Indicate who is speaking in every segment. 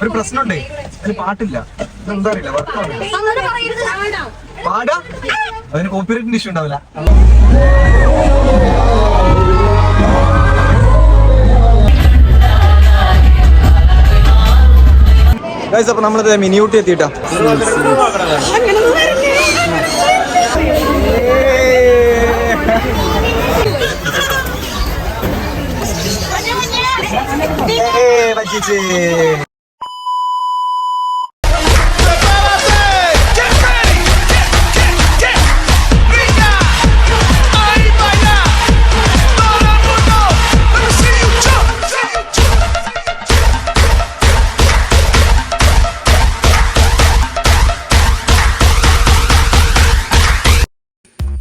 Speaker 1: ഒരു പ്രശ്നമുണ്ടേ, അതിന് പാട്ടില്ല. എന്താ അറിയില്ല, പാടാ അതിന് കോപ്പിറൈറ്റിന്റെ ഇഷ്യൂ ഉണ്ടാവില്ല. അപ്പൊ നമ്മളിത് മിനിയൂട്ടി എത്തിയിട്ടാ.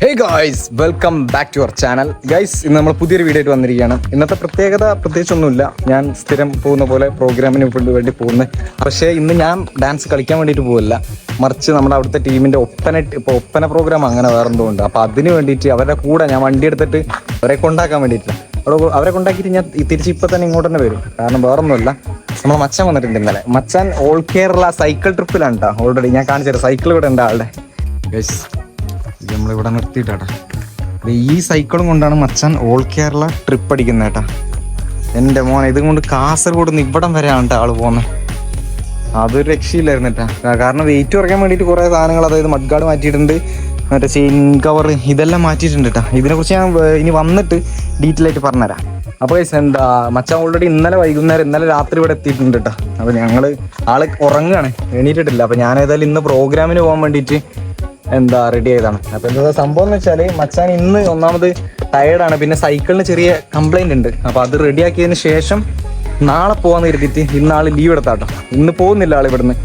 Speaker 1: Hey guys, welcome back to our channel. Guys, ഇന്ന് നമ്മൾ പുതിയൊരു വീഡിയോ ആയിട്ട് വന്നിരിക്കുകയാണ്. ഇന്നത്തെ പ്രത്യേകത പ്രത്യേകിച്ചൊന്നുമില്ല. ഞാൻ സ്ഥിരം പോകുന്ന പോലെ പ്രോഗ്രാമിന് വേണ്ടി പോകുന്നത്. പക്ഷേ ഇന്ന് ഞാൻ ഡാൻസ് കളിക്കാൻ വേണ്ടിയിട്ട് പോകില്ല, മറിച്ച് നമ്മുടെ അവിടുത്തെ ടീമിൻ്റെ ഒപ്പന പ്രോഗ്രാം അങ്ങനെ വേറെന്തോ ഉണ്ട്. അപ്പോൾ അതിന് വേണ്ടിയിട്ട് അവരുടെ കൂടെ ഞാൻ വണ്ടി എടുത്തിട്ട് അവരെ കൊണ്ടാക്കാൻ വേണ്ടിയിട്ടില്ല. അവരെ കൊണ്ടാക്കിയിട്ട് ഞാൻ തിരിച്ച് ഇപ്പം തന്നെ ഇങ്ങോട്ട് തന്നെ വരും. കാരണം വേറൊന്നുമില്ല, നമ്മൾ മച്ചാൻ വന്നിട്ടുണ്ട് ഇന്നലെ. മച്ചാൻ ഓൾ കേരള സൈക്കിൾ ട്രിപ്പിലാണ് കേട്ടോ. ഓൾറെഡി ഞാൻ കാണിച്ചു തരാം, സൈക്കിൾ ഇവിടെ ഉണ്ട് ആളുടെ. ഗൈസ് നമ്മളിവിടെ നിർത്തിയിട്ടാ. ഈ സൈക്കിളും കൊണ്ടാണ് മച്ചാൻ ഓൾ കേരള ട്രിപ്പ് അടിക്കുന്നത് കേട്ടാ. എൻ്റെ മോനെ ഇതും കൊണ്ട് കാസർഗോഡ് നിന്ന് ഇവിടം വരെയാണ് കേട്ടോ ആള് പോകുന്നത്. അതൊരു രക്ഷയില്ലായിരുന്നു കേട്ടാ. കാരണം വെയിറ്റ് കുറയ്ക്കാൻ വേണ്ടിയിട്ട് കുറേ സാധനങ്ങൾ, അതായത് മഡ്ഗാർഡ് മാറ്റിയിട്ടുണ്ട്, മറ്റേ ചെയിൻ കവർ ഇതെല്ലാം മാറ്റിയിട്ടുണ്ട് കേട്ടോ. ഇതിനെക്കുറിച്ച് ഞാൻ ഇനി വന്നിട്ട് ഡീറ്റെയിൽ ആയിട്ട് പറഞ്ഞുതരാം. അപ്പോൾ എന്താ മച്ചാൻ ഓൾറെഡി ഇന്നലെ രാത്രി ഇവിടെ എത്തിയിട്ടുണ്ട് കേട്ടോ. അപ്പോൾ ആള് ഉറങ്ങുകയാണ്, എണീറ്റിട്ടില്ല. അപ്പോൾ ഞാൻ ഏതായാലും ഇന്ന് പ്രോഗ്രാമിന് പോകാൻ വേണ്ടിയിട്ട് റെഡി ആയതാണ്. അപ്പോൾ എന്താ സംഭവം എന്ന് വെച്ചാൽ മച്ചാൻ ഇന്ന് ഒന്നാമത് ടയേർഡാണ്, പിന്നെ സൈക്കിളിന് ചെറിയ കംപ്ലൈന്റ് ഉണ്ട്. അപ്പോൾ അത് റെഡിയാക്കിയതിന് ശേഷം നാളെ പോകാമെന്ന് കരുതിയിട്ട് ഇന്ന് ആൾ ലീവ് എടുത്താട്ടോ. ഇന്ന് പോകുന്നില്ല ആൾ ഇവിടുന്ന്.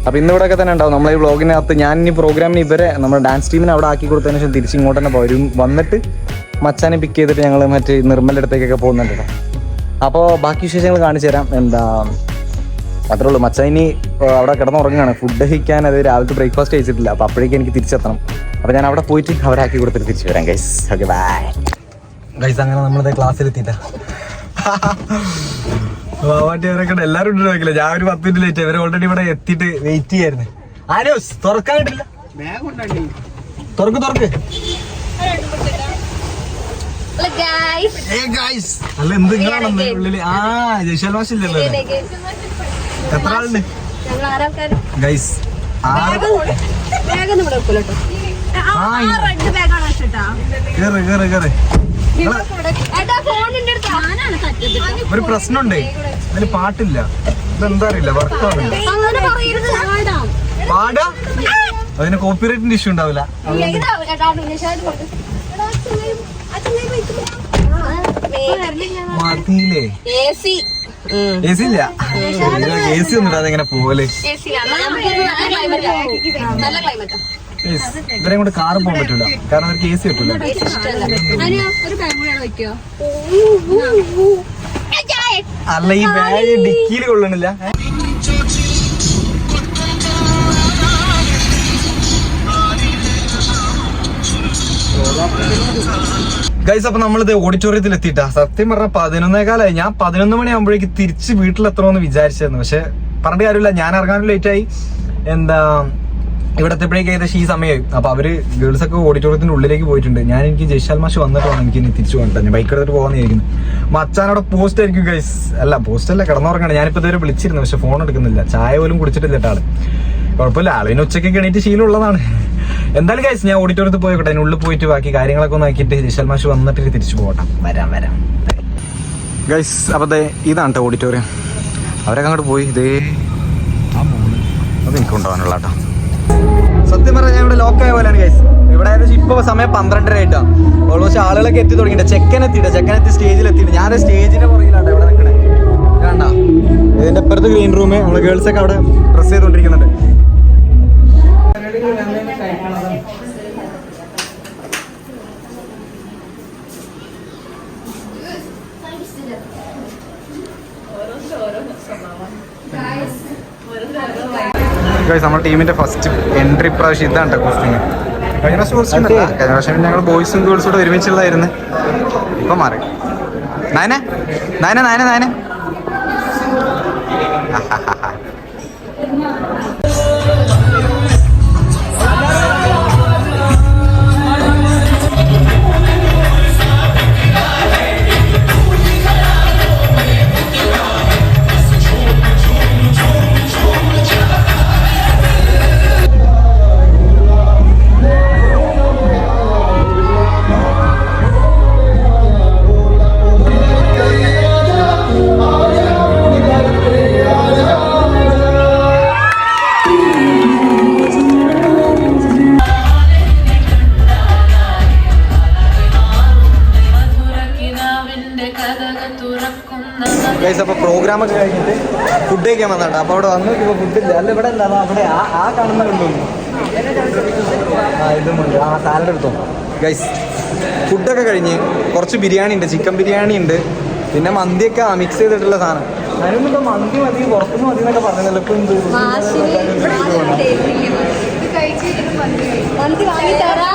Speaker 1: അപ്പോൾ ഇന്ന് ഇവിടെയൊക്കെ തന്നെ ഉണ്ടാവും. നമ്മളെ ഈ വ്ളോഗിനകത്ത് ഞാൻ ഇനി പ്രോഗ്രാമിന് നമ്മുടെ ഡാൻസ് ടീമിനെ അവിടെ ആക്കി കൊടുത്തതിന് ശേഷം തിരിച്ച് ഇങ്ങോട്ട് തന്നെ വരും. വന്നിട്ട് മച്ചാനെ പിക്ക് ചെയ്തിട്ട് ഞങ്ങൾ മറ്റേ നിർമ്മലിൻ്റെ അടുത്തേക്കൊക്കെ പോകുന്നുണ്ട് കേട്ടോ. അപ്പോൾ ബാക്കി വിശേഷങ്ങൾ കാണിച്ചു തരാം. അത്രേ ഉള്ളൂ. മച്ചാൻ ഇനി അവിടെ കിടന്നുറങ്ങുകയാണ്. ഫുഡ് കഴിക്കാൻ, അത് രാവിലത്തെ ബ്രേക്ക്ഫാസ്റ്റ് കഴിച്ചിട്ടില്ല. അപ്പോൾ അപ്പോഴേക്കും എനിക്ക് തിരിച്ചെത്തണം. അപ്പോൾ ഞാൻ അവിടെ പോയിട്ട് അവരാക്കി കൊടുത്തിട്ട് തിരിച്ചു വരാം ഗൈസ്. Okay bye guys. അങ്ങനെ നമ്മളത് ക്ലാസ്സിലെത്തിയിട്ടാ. വാവാട്ടിയവരൊക്കെ എല്ലാവരും ഉണ്ട് നോക്കില്ല. ഞാൻ ഒരു 10 മിനിറ്റ് ലേറ്റ്. ഇവർ ഓൾറെഡി ഇവിടെ എത്തിയിട്ട് വെയിറ്റ് ചെയ്യായിരുന്നു. ആരോസ് തുറക്കാൻ കിട്ടില്ല. തുറക്ക് അല്ല എന്ത് നിങ്ങളാണെന്ന് ഉള്ളില്. ജയ്ശാൽ മാഷില്ലല്ലോ. എത്ര ആളുണ്ട് ഗൈസ്? കേറ്. ഒരു പ്രശ്നമുണ്ടേ, അതിന് പാട്ടില്ല. ഇതെന്താ അറിയില്ല, വർക്കാണ്. പാടാ അതിന് കോപ്പിറൈറ്റിന്റെ ഇഷ്യൂ ഉണ്ടാവില്ല. മതിയില്ലേ? എ സി ഇല്ല. എ സി ഒന്നും അതെങ്ങനെ പോലെ. ഇവരെയും കൊണ്ട് കാറ് പോകാൻ പറ്റൂല, കാരണം അവർക്ക് എ സി പറ്റൂല. അല്ല ഈ ബാഗ് ഡിക്കിയിൽ കൊള്ളണില്ല. ഗൈസ്, അപ്പൊ നമ്മളിത് ഓഡിറ്റോറിയത്തിൽ എത്തിയിട്ടാ. സത്യം പറഞ്ഞ 11:15 ഞാൻ 11 മണിയാകുമ്പോഴേക്ക് തിരിച്ച് വീട്ടിലെത്തണമെന്ന് വിചാരിച്ചായിരുന്നു. പക്ഷെ പറഞ്ഞിട്ട് കാര്യമില്ല, ഞാൻ ഇറങ്ങാനും ലേറ്റായി. ഇവിടെ എത്തിയപ്പോഴേക്ക് ഏകദേശം ഈ സമയമായി. അപ്പൊ അവര് ഗേൾസ് ഒക്കെ ഓഡിറ്റോറിയത്തിന്റെ ഉള്ളിലേക്ക് പോയിട്ടുണ്ട്. എനിക്ക് ജയ്ശാൽ മാഷ് വന്നിട്ട് വേണം എനിക്ക് ഇനി തിരിച്ചു പോകണ്ട. ഞാൻ ബൈക്ക് എടുത്തിട്ട് പോകാന്നായിരിക്കുന്നു. മച്ചാനവിടെ പോസ്റ്റ് ആയിരിക്കും ഗൈസ്. അല്ല പോസ്റ്റ് അല്ല, കിടന്നുറങ്ങണം. ഞാനിപ്പോ ഇതുവരെ വിളിച്ചിരുന്നു, പക്ഷെ ഫോൺ എടുക്കുന്നില്ല. ചായ പോലും കുടിച്ചിട്ടില്ല ആള്. കുഴപ്പമില്ല, ആളിന് ഉച്ചയ്ക്ക് എണീറ്റ് ശീലമുള്ളതാണ്. എന്തായാലും ഗൈസ്, ഞാൻ ഓഡിറ്റോറിയത്തിൽ പോയിക്കോട്ടെ. അതിനുള്ളിൽ പോയിട്ട് ബാക്കി കാര്യങ്ങളൊക്കെ ഒന്ന് ആക്കിയിട്ട് ജയ്ശാൽ മാഷ് വന്നിട്ട് തിരിച്ചു പോകട്ടെ. വരാം ഗൈസ്. അപ്പൊ ഇതാണ് ഓഡിറ്റോറിയം. അവരൊക്കെ അങ്ങോട്ട് പോയി. ഇതേ അത് എനിക്ക് കൊണ്ടുപോകാനുള്ള കേട്ടോ. സത്യം പറഞ്ഞാൽ ഞാൻ ഇവിടെ ലോക്കായ പോലെയാണ് ഗൈസ്. ഇവിടെ ഏകദേശം ഇപ്പൊ സമയം 12:30 ആയിട്ടാണ്. ഓൾമോസ്റ്റ് ആളുകളൊക്കെ എത്തി തുടങ്ങിയിട്ട്. ചെക്കനെത്തി സ്റ്റേജിലെത്തിയിട്ട്. ഞാൻ സ്റ്റേജിന്റെ പുറകിലാണ് ഇവിടെ നിൽക്കണേ. കണ്ടാ, ഇതിന്റെ അപ്പുറത്ത് ഗ്രീൻ റൂം. നമ്മള് ഗേൾസ് ഒക്കെ അവിടെ ഡ്രസ് ചെയ്തോണ്ടിരിക്കുന്നുണ്ട്. നമ്മുടെ ടീമിന്റെ ഫസ്റ്റ് എൻട്രി പ്രാവശ്യം ഇതാണ് കോസ്റ്റ്യൂം. കഴിഞ്ഞ പ്രാവശ്യം ഞങ്ങൾ ബോയ്സും ഗേൾസും കൂടെ ഒരുമിച്ചുള്ളതായിരുന്നു. ഇപ്പൊ മാറി. നായന അപ്പോൾ പ്രോഗ്രാമൊക്കെ കഴിഞ്ഞിട്ട് ഫുഡ് കഴിക്കാൻ വന്നിട്ട് അപ്പോൾ അവിടെ വന്നു ഇപ്പോൾ ഫുഡില്ല. അല്ല ഇവിടെ അല്ല, അവിടെ ആ കാണുന്ന കൊണ്ടുവന്നു. ഇതുമുണ്ട്, സാലഡ് എടുത്തോ ഗൈസ്. ഫുഡൊക്കെ കഴിഞ്ഞ് കുറച്ച് ബിരിയാണി ഉണ്ട്, ചിക്കൻ ബിരിയാണി ഉണ്ട്, പിന്നെ മന്തിയൊക്കെ മിക്സ് ചെയ്തിട്ടുള്ള സാധനം. അതിനൊന്നും മന്തി മതി, പുറത്തുനിന്ന് മതി എന്നൊക്കെ പറഞ്ഞല്ലോ. ഇപ്പം എന്ത്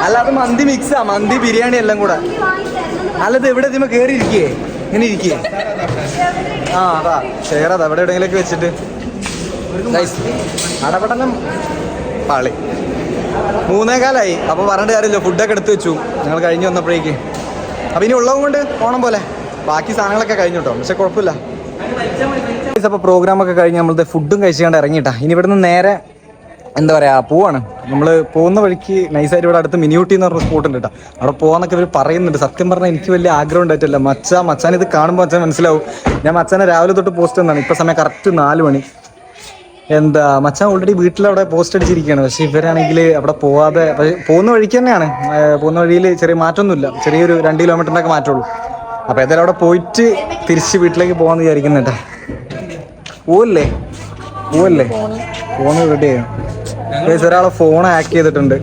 Speaker 1: അല്ല, അത് മന്തി മിക്സാ, മന്തി ബിരിയാണി എല്ലാം കൂടെ. അല്ലത് എവിടെ എത്തുമ്പോൾ കയറി ഇരിക്കേ, ഇങ്ങനെ ഇരിക്കേ. അതാ ഷെയർ അതാ അവിടെ എവിടെയെങ്കിലൊക്കെ വെച്ചിട്ട് അടപടലം പാളി. 3:15 അപ്പോൾ പറഞ്ഞിട്ട് കാര്യമില്ല, ഫുഡൊക്കെ എടുത്ത് വെച്ചു ഞങ്ങൾ കഴിഞ്ഞ് വന്നപ്പോഴേക്ക്. അപ്പം ഇനി ഉള്ളത് കൊണ്ട് ഓണം പോലെ ബാക്കി സാധനങ്ങളൊക്കെ കഴിഞ്ഞു കേട്ടോ, പക്ഷെ കുഴപ്പമില്ല. അപ്പോൾ പ്രോഗ്രാമൊക്കെ കഴിഞ്ഞ് നമ്മളത് ഫുഡും കഴിച്ചുകൊണ്ട് ഇറങ്ങിയിട്ടാ. ഇനി ഇവിടുന്ന് നേരെ എന്താ പറയുക പോവാണ്. നമ്മൾ പോകുന്ന വഴിക്ക് നൈസായിട്ട് ഇവിടെ അടുത്ത് മിനിയൂട്ടി എന്ന് പറഞ്ഞ സ്പോട്ട് ഉണ്ട് കേട്ടോ. അവിടെ പോകാന്നൊക്കെ ഇവർ പറയുന്നുണ്ട്. സത്യം പറഞ്ഞാൽ എനിക്ക് വലിയ ആഗ്രഹം ഉണ്ടായിട്ടില്ല. മച്ചാൻ ഇത് കാണുമ്പോൾ മച്ചാൻ മനസ്സിലാവും. ഞാൻ മച്ചാനെ രാവിലെ തൊട്ട് പോസ്റ്റ് എന്നാണ്. ഇപ്പോൾ സമയം കറക്റ്റ് 4 മണി. എന്താ മച്ചാൻ ഓൾറെഡി വീട്ടിലവിടെ പോസ്റ്റ് അടിച്ചിരിക്കുകയാണ്. പക്ഷേ ഇവരാണെങ്കിൽ അവിടെ പോവാതെ പോകുന്ന വഴിക്ക് തന്നെയാണ്. പോകുന്ന വഴിയിൽ ചെറിയ മാറ്റമൊന്നുമില്ല, ചെറിയൊരു 2 കിലോമീറ്ററിനൊക്കെ മാറ്റമുള്ളൂ. അപ്പോൾ ഏതായാലും അവിടെ പോയിട്ട് തിരിച്ച് വീട്ടിലേക്ക് പോകാമെന്ന് വിചാരിക്കുന്നുണ്ട്. പോവല്ലേ ഫോണ് റെഡി ചെയ്യണം. ഒരാളെ ഫോൺ ഹാക്ക് ചെയ്തിട്ടുണ്ട്.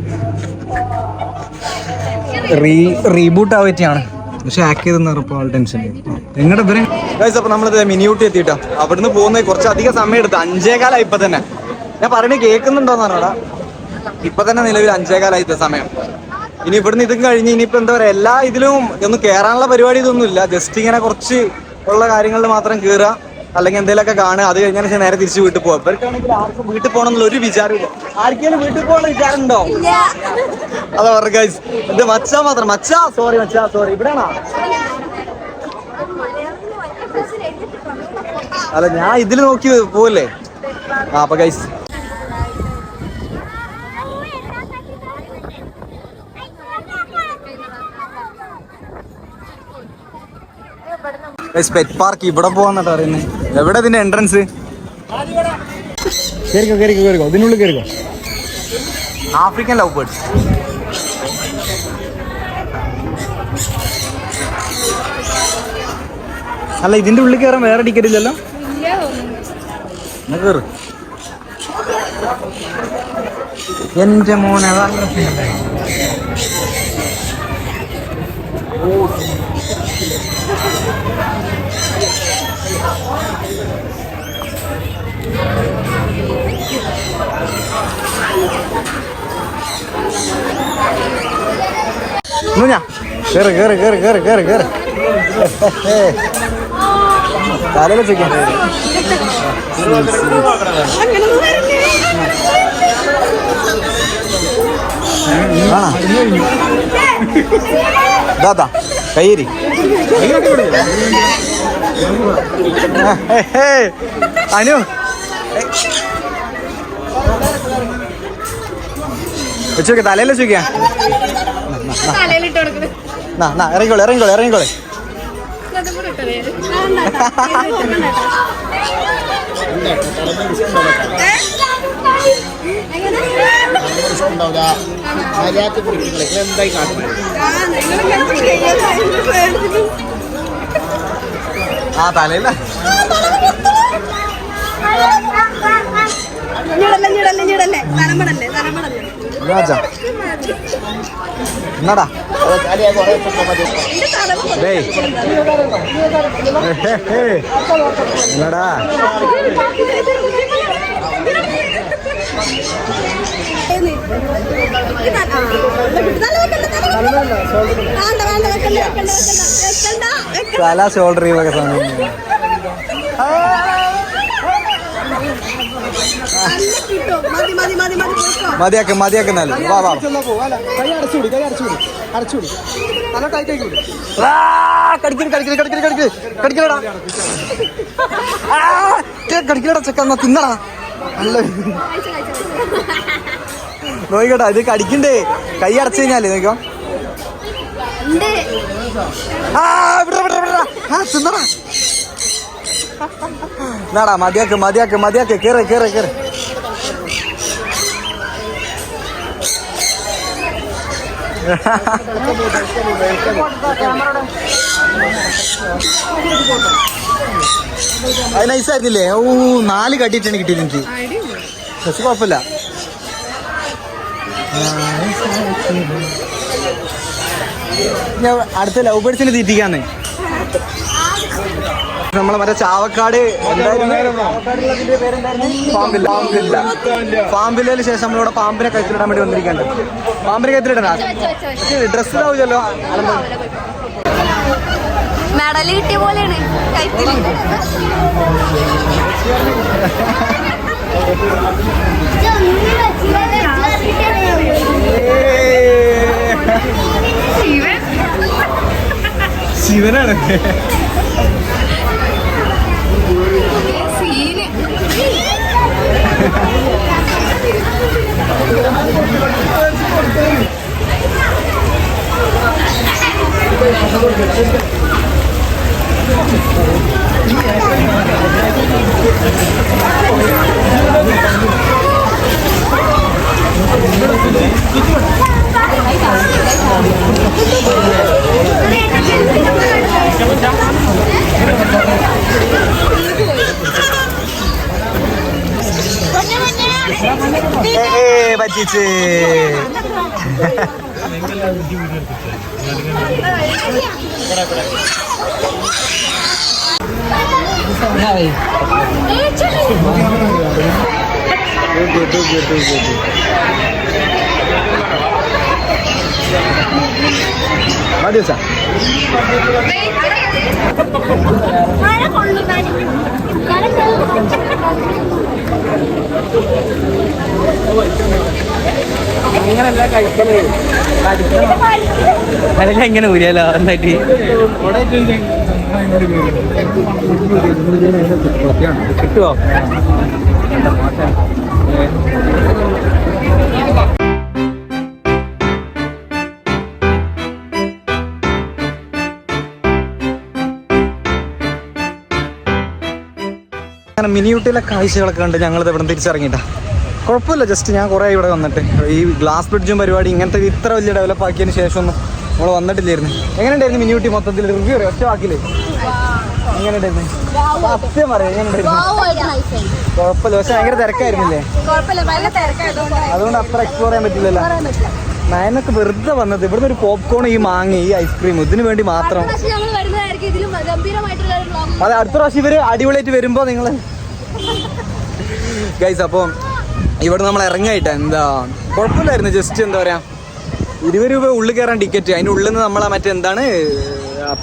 Speaker 1: റീബൂട്ട് ആവറ്റിയാണ്, പക്ഷെ ഹാക്ക് ചെയ്തെന്ന് പറഞ്ഞപ്പോൾ ആൾ ടെൻഷൻ. എങ്ങോട്ട് ഇവരെ ഗൈസ്. അപ്പോൾ നമ്മളിത് മിനിയൂട്ടി എത്തിയിട്ടാ. അവിടുന്ന് പോകുന്നത് കുറച്ചധികം സമയം എടുത്ത്. 5:15 ഇപ്പം തന്നെ. ഞാൻ പറയണേ കേൾക്കുന്നുണ്ടോന്ന് പറഞ്ഞോടാ. ഇപ്പം തന്നെ നിലവിൽ 5:15 സമയം. ഇനി ഇവിടുന്ന് ഇതും കഴിഞ്ഞ് ഇനിയിപ്പോൾ എന്താ പറയുക, എല്ലാ ഇതിലും ഒന്നും കയറാനുള്ള പരിപാടി ഇതൊന്നും ഇല്ല. ജസ്റ്റ് ഇങ്ങനെ കുറച്ച് ഉള്ള കാര്യങ്ങളിൽ മാത്രം കയറുക, അല്ലെങ്കിൽ എന്തെങ്കിലുമൊക്കെ കാണുക. അത് കഴിഞ്ഞാൽ പക്ഷേ നേരെ തിരിച്ച് വീട്ടിൽ പോകാം. ഇവർക്കാണെങ്കിൽ ആർക്കും വീട്ടിൽ പോകണം എന്നുള്ള ഒരു വിചാരമില്ല. ആർക്കെങ്കിലും വീട്ടിൽ പോകണം വിചാരം ഉണ്ടോ? അതാ പറഞ്ഞ ഗൈസ്. ഇത് മച്ചാ മാത്രം. മച്ചാ സോറി ഇവിടെയാണോ? അല്ല, ഞാൻ ഇതിൽ നോക്കി പോവല്ലേ. അപ്പൊ ഗൈസ് പെറ്റ് പാർക്ക് ഇവിടെ പോവാന്നിട്ട് അറിയുന്നത്. എവിടെ ഇതിന്റെ എൻട്രൻസ്? കേറിക്കോ ഇതിനുള്ളിൽ കേറിക്കോ. African love birds. അല്ല, ഇതിന്റെ ഉള്ളിൽ കയറാൻ വേറെ ടിക്കറ്റ് ഇല്ലല്ലോ. കേറ്. എന്റെ മോനെ കേറ്. തലയിൽ വെച്ചേക്കാം. ദാദാ കയ്യേരി. അനു വെച്ചോക്കെ, തലയിൽ വെച്ചോക്കാ. ഇറങ്ങിക്കോളെ. തലയില്ല. രാജാ എന്നാടാ എന്നടാ തല ഷോൾഡർ ഒക്കെ സാധനം. മതിയാക്കുന്നാലും വാ വാ കടിക്കലടാ ചെക്ക എന്നാ തിന്നടാ നല്ല നോയിക്കോട്ടെ ഇത് കടിക്കണ്ടേ കൈ അടച്ചു കഴിഞ്ഞാലേ നോക്കോ തിന്നടാ എന്നാടാ മതിയാക്ക് കേറ് അത് നൈസായിരുന്നില്ലേ? 4 കടിയിട്ടാണ് കിട്ടിയത് എനിക്ക്. പക്ഷെ കുഴപ്പമില്ല. ഞാൻ അടുത്ത ലവ് ബേർഡ്സിന് തീറ്റിക്കാന്ന്. നമ്മളെ മറ്റേ ചാവക്കാട് പാമ്പില്ലതിന് ശേഷം നമ്മളിവിടെ പാമ്പിനെ കഴുത്തിലിടാൻ വേണ്ടി വന്നിരിക്കണ്ട്. പാമ്പിനെ കഴുത്തിലിടണ ഡ്രസ്സിലാവില്ലല്ലോ.
Speaker 2: മെഡൽ കിട്ടിയ പോലെയാണ്
Speaker 1: ശിവനാണ്. പറ്റിച്ച് മതിയോ? അങ്ങനല്ല കഴിക്കലേ, അതല്ല ഇങ്ങനെ ഊരിയാലോ എന്തായിട്ട് കിട്ടുവോ? അങ്ങനെ മിനിയൂട്ടിയിലെ കാഴ്ചകളൊക്കെ കണ്ട് ഞങ്ങളിത് ഇവിടെ തിരിച്ചിറങ്ങിയിട്ടാ. കുഴപ്പമില്ല, ജസ്റ്റ് ഞാൻ കുറേ ഇവിടെ വന്നിട്ട് ഈ ഗ്ലാസ് ബ്രിഡ്ജും പരിപാടി ഇങ്ങനത്തെ ഇത്ര വലിയ ഡെവലപ്പ് ആക്കിയതിന് ശേഷമൊന്നും നമ്മൾ വന്നിട്ടില്ലായിരുന്നു. എങ്ങനെ ഉണ്ടായിരുന്നു മിനിയൂട്ടി മൊത്തത്തിൽ റിവ്യൂ അറിയാം? ഒറ്റ വാക്കില്ലേ എങ്ങനെ ഉണ്ടായിരുന്നു? സത്യം പറയാം, എങ്ങനെ ഉണ്ടായിരുന്നു? കുഴപ്പമില്ല, പക്ഷെ ഭയങ്കര തിരക്കായിരുന്നില്ലേ? അതുകൊണ്ട് അത്ര എക്സ്പ്ലോർ ചെയ്യാൻ പറ്റില്ലല്ലോ. നയനൊക്കെ വെറുതെ വന്നത് ഇവിടുന്ന് ഒരു പോപ്കോൺ, ഈ മാങ്ങ, ഈ ഐസ്ക്രീം ഇതിനു വേണ്ടി മാത്രം. അതെ, അടുത്ത പ്രാവശ്യം ഇവര് അടിപൊളിയായിട്ട് വരുമ്പോ നിങ്ങള് ഗൈസ്. അപ്പോൾ ഇവിടെ നമ്മൾ ഇറങ്ങായിട്ടാ എന്താ കുഴപ്പമില്ലായിരുന്നു. ജസ്റ്റ് എന്താ പറയാ, 20 രൂപ ഉള്ളിൽ കയറാൻ ടിക്കറ്റ്. അതിൻ്റെ ഉള്ളിൽ നിന്ന് നമ്മളെ മറ്റേ എന്താണ്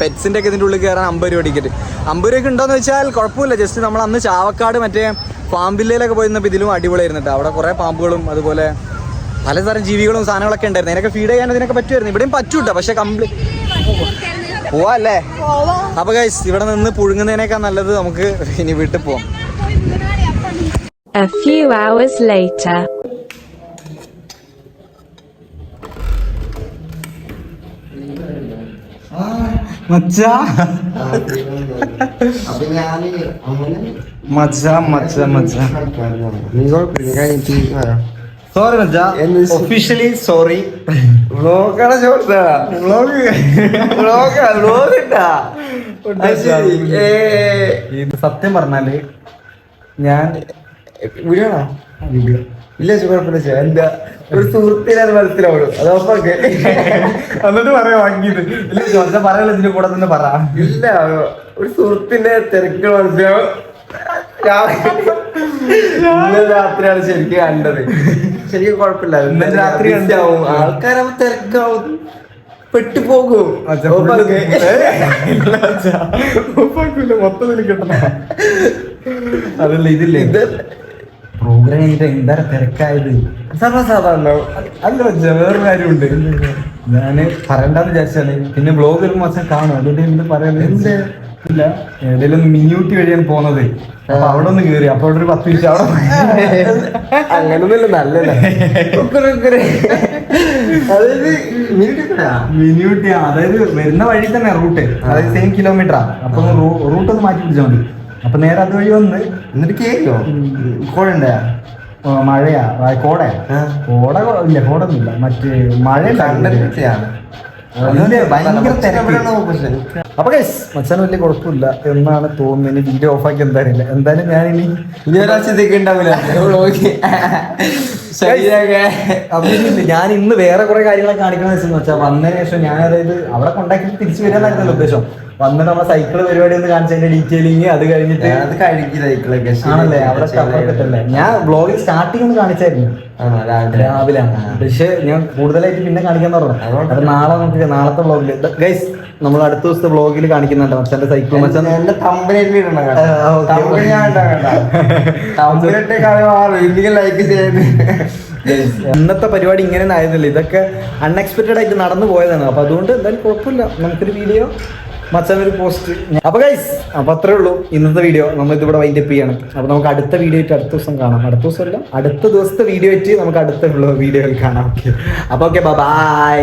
Speaker 1: പെറ്റ്സിൻ്റെ ഒക്കെ ഇതിൻ്റെ ഉള്ളിൽ കയറാൻ 50 രൂപ ടിക്കറ്റ്. 50 രൂപയ്ക്ക് ഉണ്ടോയെന്ന് വെച്ചാൽ കുഴപ്പമില്ല. ജസ്റ്റ് നമ്മൾ അന്ന് ചാവക്കാട് മറ്റേ പാമ്പില്ലയിലൊക്കെ പോയിരുന്നപ്പോൾ ഇതിലും അടിപൊളിയായിരുന്നു കേട്ടോ. അവിടെ കുറേ പാമ്പുകളും അതുപോലെ പലതരം ജീവികളും സാധനങ്ങളൊക്കെ ഉണ്ടായിരുന്നു. അതിനൊക്കെ ഫീഡ് ചെയ്യാൻ ഇതിനൊക്കെ പറ്റുമായിരുന്നു. ഇവിടെയും പറ്റൂട്ടോ, പക്ഷെ പോവാല്ലേ. അപ്പോൾ ഗൈസ്, ഇവിടെ നിന്ന് പുഴുങ്ങുന്നതിനേക്കാൾ നല്ലത് നമുക്ക് ഇനി വീട്ടിൽ പോവാം.
Speaker 3: A few hours later.
Speaker 1: മച്ചാ സോറി മച്ചാ, ഒഫീഷ്യലി സോറി. ഇത് സത്യം പറഞ്ഞാല് ഞാൻ ഇല്ല, കുഴപ്പമില്ല. എന്താ ഒരു സുഹൃത്തിനെ മനസ്സിലാവുള്ളൂ, അതൊക്കെ എന്നിട്ട് പറയാ വാങ്ങിയത്. ഇല്ല പറയാനുള്ള ഇതിന്റെ കൂടെ തന്നെ പറ. ഇല്ല, ഒരു സുഹൃത്തിന്റെ തിരക്കുകൾ മനസ്സിലാവും. ഇന്നലെ രാത്രിയാണ് ശരിക്കും കണ്ടത്. ശരിക്കും കുഴപ്പമില്ല, ഇന്നലെ രാത്രി ഉണ്ടാവും. ആൾക്കാരാവുമ്പോ തിരക്കാവും, പെട്ടുപോകും. മൊത്തത്തിൽ കിട്ടണം. അതല്ല ഇതില്ലേ, പ്രോഗ്രാം കഴിഞ്ഞിട്ട് എന്താ തിരക്കായത്
Speaker 4: സാധാരണ
Speaker 1: അല്ല വേറൊരു കാര്യമുണ്ട് ഞാന് പറയണ്ടെന്ന് വിചാരിച്ചാണ് പിന്നെ ബ്ലോഗ് ഒരു മാസം കാണും അതുകൊണ്ട് എന്ത് പറയുന്നത് ഇല്ല ഏതെങ്കിലും ഒന്ന് മിനിയൂട്ടി വഴിയാണ് പോകുന്നത് അപ്പൊ അവിടെ ഒന്ന് കേറി അപ്പൊ അവിടെ ഒരു 10 മിനിറ്റ് അവിടെ
Speaker 4: അങ്ങനൊന്നുമില്ല നല്ലല്ലേ അതായത്
Speaker 1: മിനിയൂട്ടി അതായത് വരുന്ന വഴി തന്നെ റൂട്ട് അതായത് സെയിം കിലോമീറ്ററാ അപ്പൊ റൂട്ട് ഒന്ന് മാറ്റി പിടിച്ചാൽ മതി അപ്പൊ നേരെ അതുവഴി വന്ന്
Speaker 4: എന്നിട്ട് കേക്കോ കോഴണ്ടാ
Speaker 1: മഴയാ കോടയാ കോട ഇല്ല കോടൊന്നുമില്ല മറ്റേ മഴ ഭയങ്കര തിരക്ക്. അപ്പൊ ഗൈസ് മച്ചാൻ വലിയ കുഴപ്പമില്ല എന്നാണ് തോന്നുന്നത്. ഇനി വീഡിയോ ഓഫാക്കി എന്തായാലും എന്തായാലും ഞാൻ ഇനി
Speaker 4: ഒരാഴ്ചത്തേക്ക് ഉണ്ടാവില്ല
Speaker 1: ഞാൻ ഇന്ന് വേറെ കുറെ കാര്യങ്ങളൊക്കെ കാണിക്കണമെന്ന് വെച്ചാൽ വന്നതിന് ശേഷം ഞാൻ അതായത് അവിടെ കൊണ്ടാക്കി തിരിച്ചു വരാന്നായിരുന്നല്ലോ ഉദ്ദേശം. വന്നിട്ട് നമ്മളെ സൈക്കിള് പരിപാടി ഒന്ന് കാണിച്ചതിന്റെ ഡീറ്റെയിലിങ് അത് കഴിഞ്ഞിട്ട്
Speaker 4: അത് കഴുകി സൈക്കിളൊക്കെ
Speaker 1: ആണല്ലേ അവിടെ സ്റ്റഫൊക്കെ ഞാൻ ബ്ലോഗിൽ സ്റ്റാർട്ടിങ് ഒന്ന് കാണിച്ചായിരുന്നു രാവിലെ. പക്ഷെ ഞാൻ കൂടുതലായിട്ട് പിന്നെ കാണിക്കാൻ പറഞ്ഞു. അത് നാളെ നമുക്ക് നാളത്തെ ബ്ലോഗിൽ ഗൈസ് നമ്മൾ അടുത്ത ദിവസത്തെ ബ്ലോഗിൽ കാണിക്കുന്നുണ്ട് മച്ചാന്റെ സൈക്കിൾ മച്ചാൻ
Speaker 4: എന്റെ തമ്പനിയിൽ ഇടണം ലൈക്ക് ചെയ്ത്.
Speaker 1: ഇന്നത്തെ പരിപാടി ഇങ്ങനെ ആയിരുന്നില്ല, ഇതൊക്കെ അൺഎക്സ്പെക്റ്റഡ് ആയിട്ട് നടന്നു പോയതാണ്. അപ്പൊ അതുകൊണ്ട് എന്തായാലും കുഴപ്പമില്ല, നമുക്കൊരു വീഡിയോ മച്ചാനൊരു പോസ്റ്റ്. അപ്പൊ ഗൈസ് അപ്പൊ അത്രേ ഉള്ളൂ ഇന്നത്തെ വീഡിയോ. നമ്മൾ ഇതിവിടെ വൈൻഡപ്പ് ചെയ്യണം. അപ്പൊ നമുക്ക് അടുത്ത വീഡിയോ ആയിട്ട് അടുത്ത ദിവസം കാണാം. അടുത്ത ദിവസമല്ല അടുത്ത ദിവസത്തെ വീഡിയോ ആയിട്ട് നമുക്ക് അടുത്ത വീഡിയോയിൽ കാണാം. ഓക്കെ അപ്പൊ ഓക്കെ ബൈ.